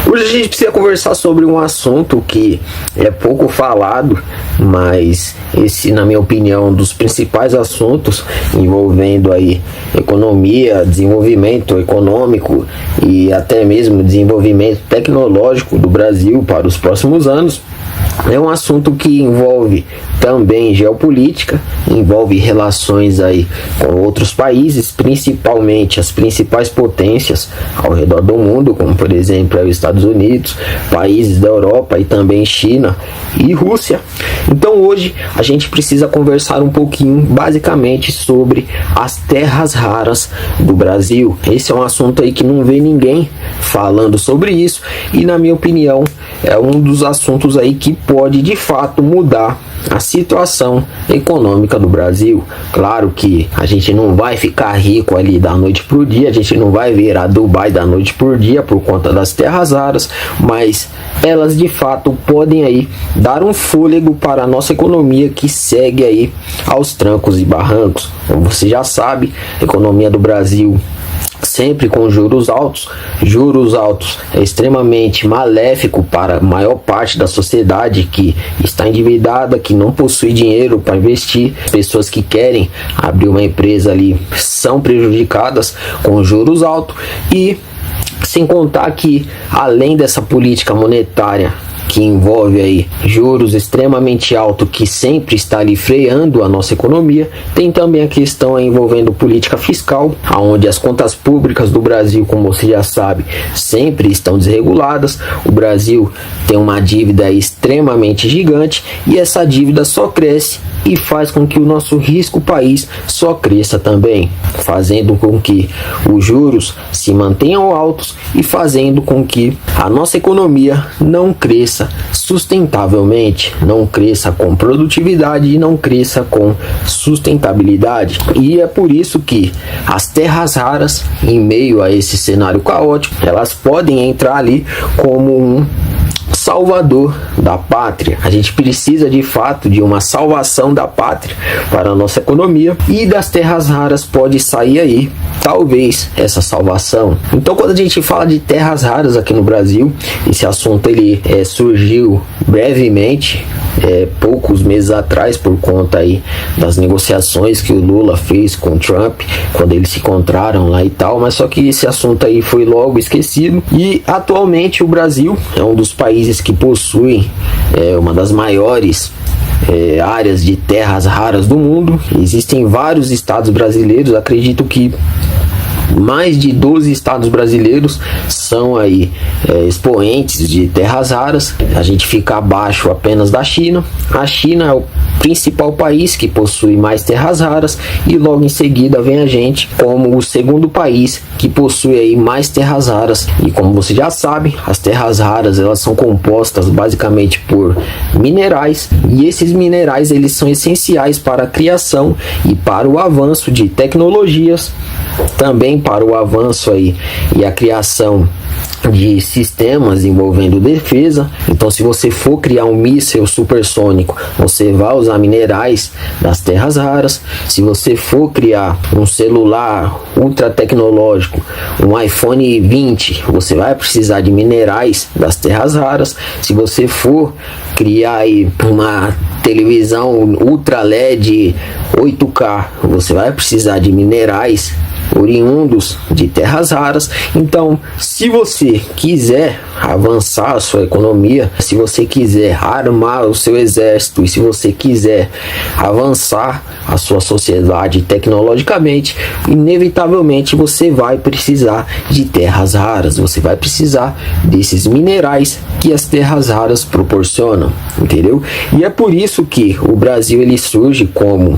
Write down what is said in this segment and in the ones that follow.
Hoje a gente precisa conversar sobre um assunto que é pouco falado, mas esse, na minha opinião, é um dos principais assuntos envolvendo aí economia, desenvolvimento econômico e até mesmo desenvolvimento tecnológico do Brasil para os próximos anos. É um assunto que envolve também geopolítica, envolve relações aí com outros países, principalmente as principais potências ao redor do mundo, como por exemplo os Estados Unidos, países da Europa e também China e Rússia. Então hoje a gente precisa conversar um pouquinho basicamente sobre as terras raras do Brasil. Esse é um assunto aí que não vê ninguém falando sobre isso e, na minha opinião, é um dos assuntos aí que pode de fato mudar a situação econômica do Brasil. Claro que a gente não vai ficar rico ali da noite pro dia, a gente não vai ver a Dubai da noite por dia por conta das terras raras, mas elas de fato podem aí dar um fôlego para a nossa economia que segue aí aos trancos e barrancos. Como você já sabe, a economia do Brasil sempre com juros altos. Juros altos é extremamente maléfico para a maior parte da sociedade que está endividada, que não possui dinheiro para investir. Pessoas que querem abrir uma empresa ali são prejudicadas com juros altos, e sem contar que, além dessa política monetária que envolve aí juros extremamente altos, que sempre está ali freando a nossa economia, tem também a questão envolvendo política fiscal, onde as contas públicas do Brasil, como você já sabe, sempre estão desreguladas. O Brasil tem uma dívida extremamente gigante e essa dívida só cresce e faz com que o nosso risco país só cresça também, fazendo com que os juros se mantenham altos e fazendo com que a nossa economia não cresça sustentavelmente, não cresça com produtividade e não cresça com sustentabilidade. E é por isso que as terras raras, em meio a esse cenário caótico, elas podem entrar ali como um salvador da pátria. A gente precisa de fato de uma salvação da pátria para a nossa economia, e das terras raras pode sair aí talvez essa salvação. Então, quando a gente fala de terras raras aqui no Brasil, esse assunto ele surgiu brevemente, poucos meses atrás, por conta aí das negociações que o Lula fez com o Trump, quando eles se encontraram lá e tal, mas só que esse assunto aí foi logo esquecido. E atualmente o Brasil é um dos países que possui uma das maiores áreas de terras raras do mundo. Existem vários estados brasileiros, acredito que mais de 12 estados brasileiros são aí expoentes de terras raras. A gente fica abaixo apenas da China. A China é o principal país que possui mais terras raras, e logo em seguida vem a gente como o segundo país que possui aí mais terras raras. E como você já sabe, as terras raras elas são compostas basicamente por minerais, e esses minerais eles são essenciais para a criação e para o avanço de tecnologias, também para o avanço aí e a criação de sistemas envolvendo defesa. Então, se você for criar um míssil supersônico, você vai usar minerais das terras raras. Se você for criar um celular ultra tecnológico, um iPhone 20, você vai precisar de minerais das terras raras. Se você for criar aí uma televisão ultra LED 8K, você vai precisar de minerais oriundos de terras raras. Então, se você quiser avançar a sua economia, se você quiser armar o seu exército e se você quiser avançar a sua sociedade tecnologicamente, inevitavelmente você vai precisar de terras raras, você vai precisar desses minerais que as terras raras proporcionam, entendeu? E é por isso que o Brasil ele surge como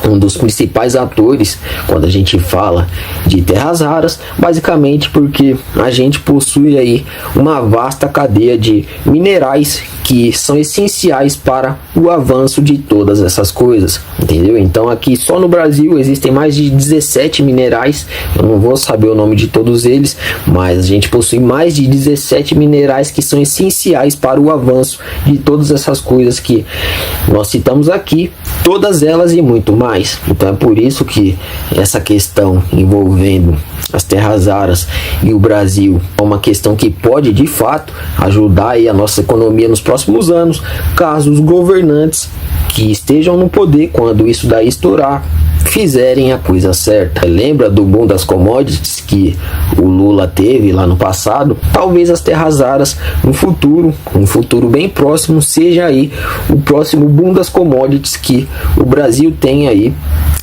um dos principais atores quando a gente fala de terras raras, basicamente porque a gente possui aí uma vasta cadeia de minerais que são essenciais para o avanço de todas essas coisas, entendeu? Então aqui só no Brasil existem mais de 17 minerais, eu não vou saber o nome de todos eles, mas a gente possui mais de 17 minerais que são essenciais para o avanço de todas essas coisas que nós citamos aqui, todas elas e muito mais. Então é por isso que essa questão envolvendo as terras raras e o Brasil é uma questão que pode de fato ajudar aí a nossa economia nos próximos anos, caso os governantes que estejam no poder, quando isso daí estourar, fizerem a coisa certa. Lembra do boom das commodities que o Lula teve lá no passado? Talvez as terras raras no futuro, um futuro bem próximo, seja aí o próximo boom das commodities que o Brasil tem aí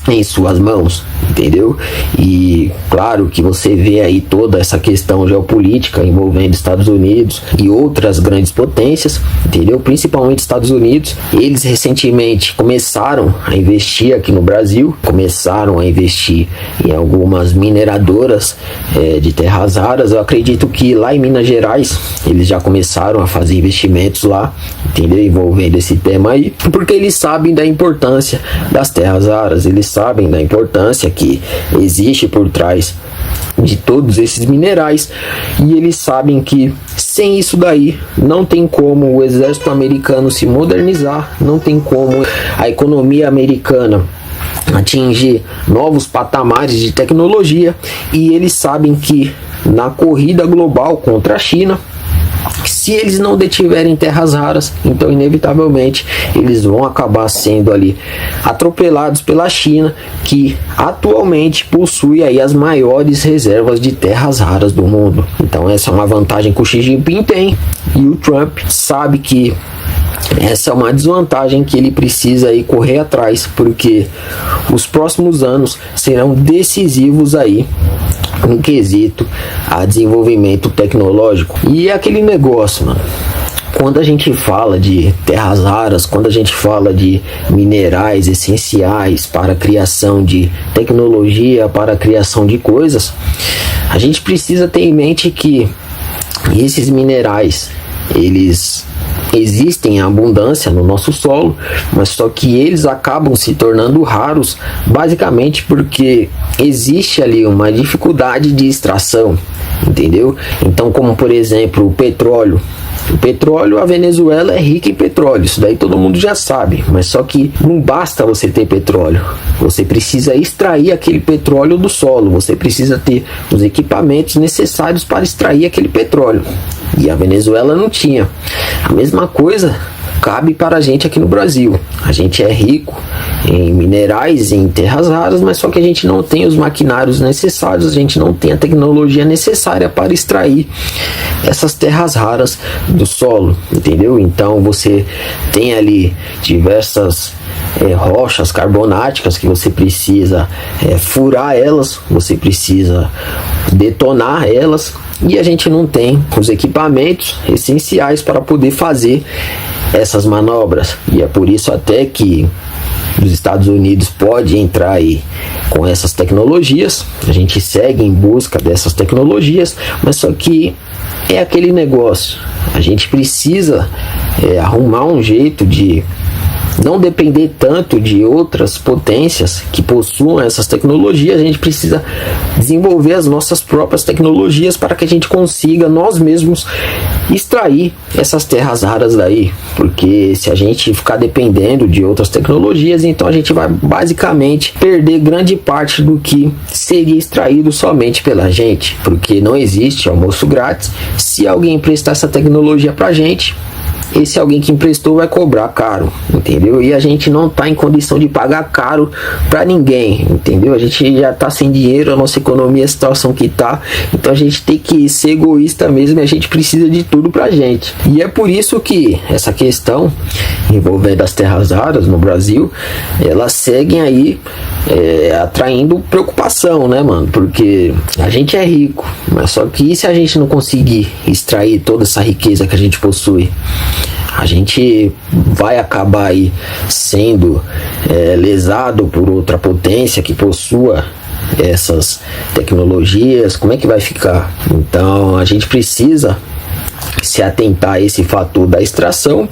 em suas mãos, entendeu? E claro que você vê aí toda essa questão geopolítica envolvendo Estados Unidos e outras grandes potências, entendeu? Principalmente Estados Unidos. Eles recentemente começaram a investir aqui no Brasil, começaram a investir em algumas mineradoras de terras raras. Eu acredito que lá em Minas Gerais eles já começaram a fazer investimentos lá, entendeu? Envolvendo esse tema aí, porque eles sabem da importância das terras raras, eles sabem da importância que existe por trás de todos esses minerais, e eles sabem que sem isso daí não tem como o exército americano se modernizar, não tem como a economia americana atingir novos patamares de tecnologia, e eles sabem que na corrida global contra a China, se eles não detiverem terras raras, então inevitavelmente eles vão acabar sendo ali atropelados pela China, que atualmente possui aí as maiores reservas de terras raras do mundo. Então essa é uma vantagem que o Xi Jinping tem, e o Trump sabe que essa é uma desvantagem que ele precisa aí correr atrás, porque os próximos anos serão decisivos aí no quesito a desenvolvimento tecnológico. E é aquele negócio, mano, quando a gente fala de terras raras, quando a gente fala de minerais essenciais para a criação de tecnologia, para a criação de coisas, a gente precisa ter em mente que esses minerais, eles existem em abundância no nosso solo, mas só que eles acabam se tornando raros basicamente porque existe ali uma dificuldade de extração, entendeu? Então, como por exemplo o petróleo, a Venezuela é rica em petróleo, isso daí todo mundo já sabe, mas só que não basta você ter petróleo, você precisa extrair aquele petróleo do solo, você precisa ter os equipamentos necessários para extrair aquele petróleo, e a Venezuela não tinha. A mesma coisa cabe para a gente aqui no Brasil. A gente é rico em minerais, em terras raras, mas só que a gente não tem os maquinários necessários, a gente não tem a tecnologia necessária para extrair essas terras raras do solo, entendeu? Então você tem ali diversas rochas carbonáticas que você precisa furar elas, você precisa detonar elas, e a gente não tem os equipamentos essenciais para poder fazer essas manobras. E é por isso até que os Estados Unidos pode entrar aí com essas tecnologias, a gente segue em busca dessas tecnologias, mas só que é aquele negócio, a gente precisa arrumar um jeito de não depender tanto de outras potências que possuam essas tecnologias. A gente precisa desenvolver as nossas próprias tecnologias para que a gente consiga nós mesmos extrair essas terras raras daí, porque se a gente ficar dependendo de outras tecnologias, então a gente vai basicamente perder grande parte do que seria extraído somente pela gente, porque não existe almoço grátis. Se alguém emprestar essa tecnologia pra gente, esse alguém que emprestou vai cobrar caro, entendeu? E a gente não está em condição de pagar caro para ninguém, entendeu? A gente já está sem dinheiro, a nossa economia, a situação que está, então a gente tem que ser egoísta mesmo, e a gente precisa de tudo pra gente. E é por isso que essa questão envolvendo as terras raras no Brasil, elas seguem aí atraindo preocupação, né, mano? Porque a gente é rico, mas só que e se a gente não conseguir extrair toda essa riqueza que a gente possui? A gente vai acabar aí sendo lesado por outra potência que possua essas tecnologias. Como é que vai ficar? Então a gente precisa se atentar a esse fator da extração,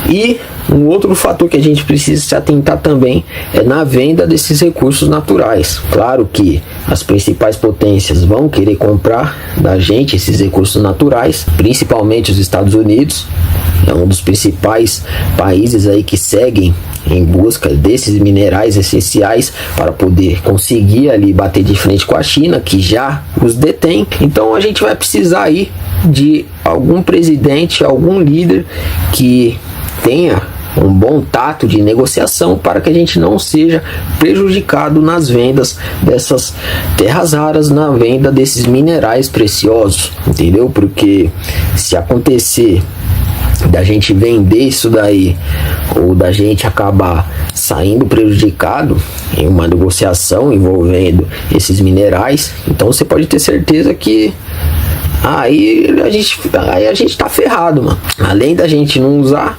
e um outro fator que a gente precisa se atentar também é na venda desses recursos naturais. Claro que as principais potências vão querer comprar da gente esses recursos naturais, principalmente os Estados Unidos, é um dos principais países aí que seguem em busca desses minerais essenciais para poder conseguir ali bater de frente com a China, que já os detém. Então a gente vai precisar aí de algum presidente, algum líder que tenha um bom tato de negociação para que a gente não seja prejudicado nas vendas dessas terras raras, na venda desses minerais preciosos, entendeu? Porque se acontecer da gente vender isso daí, ou da gente acabar saindo prejudicado em uma negociação envolvendo esses minerais, então você pode ter certeza que aí a gente tá ferrado, mano. Além da gente não usar,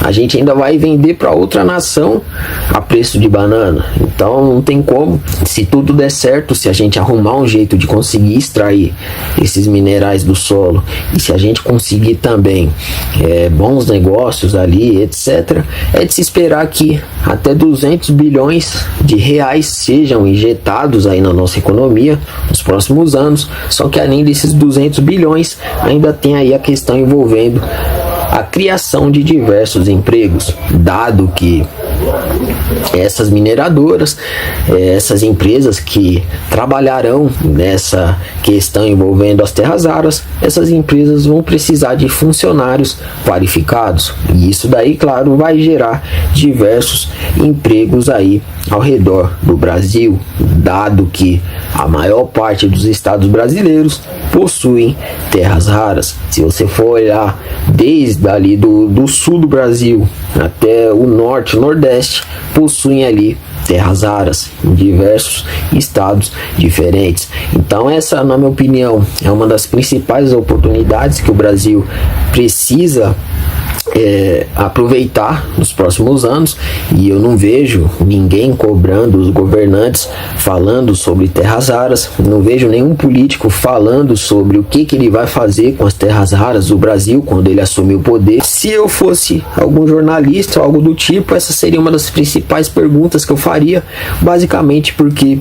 a gente ainda vai vender para outra nação a preço de banana. Então não tem como. Se tudo der certo, se a gente arrumar um jeito de conseguir extrair esses minerais do solo, e se a gente conseguir também bons negócios ali, etc., é de se esperar que até 200 bilhões de reais sejam injetados aí na nossa economia nos próximos anos. Só que além desses 200 bilhões, ainda tem aí a questão envolvendo a criação de diversos empregos, dado que essas mineradoras, essas empresas que trabalharão nessa questão envolvendo as terras raras, essas empresas vão precisar de funcionários qualificados, e isso daí, claro, vai gerar diversos empregos aí ao redor do Brasil, dado que a maior parte dos estados brasileiros possuem terras raras. Se você for olhar desde ali do sul do Brasil até o norte, nordeste, possuem ali terras raras em diversos estados diferentes. Então essa, na minha opinião, é uma das principais oportunidades que o Brasil precisa aproveitar nos próximos anos, e eu não vejo ninguém cobrando os governantes falando sobre terras raras, não vejo nenhum político falando sobre o que ele vai fazer com as terras raras do Brasil quando ele assumir o poder. Se eu fosse algum jornalista ou algo do tipo, essa seria uma das principais perguntas que eu faria, basicamente porque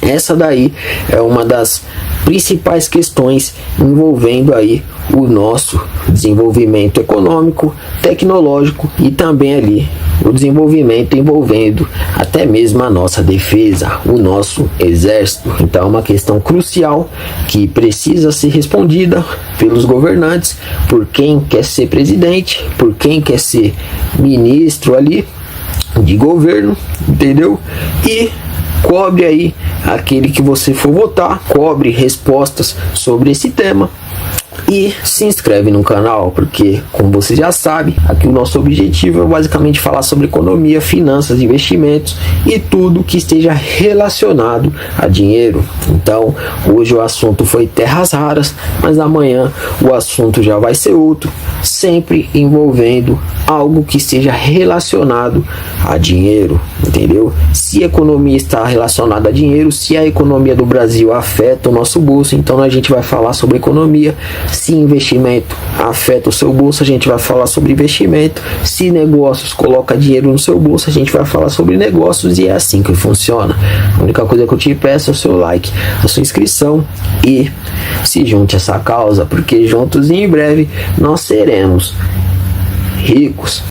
essa daí é uma das principais questões envolvendo aí o nosso desenvolvimento econômico, tecnológico, e também ali o desenvolvimento envolvendo até mesmo a nossa defesa, o nosso exército. Então é uma questão crucial que precisa ser respondida pelos governantes, por quem quer ser presidente, por quem quer ser ministro ali de governo, entendeu? E cobre aí aquele que você for votar, cobre respostas sobre esse tema. E se inscreve no canal, porque, como você já sabe, aqui o nosso objetivo é basicamente falar sobre economia, finanças, investimentos e tudo que esteja relacionado a dinheiro. Então, hoje o assunto foi terras raras, mas amanhã o assunto já vai ser outro, sempre envolvendo algo que esteja relacionado a dinheiro, entendeu? Se a economia está relacionada a dinheiro, se a economia do Brasil afeta o nosso bolso, então a gente vai falar sobre economia. Se investimento afeta o seu bolso, a gente vai falar sobre investimento. Se negócios coloca dinheiro no seu bolso, a gente vai falar sobre negócios, e é assim que funciona. A única coisa que eu te peço é o seu like, a sua inscrição, e se junte a essa causa, porque juntos em breve nós seremos ricos.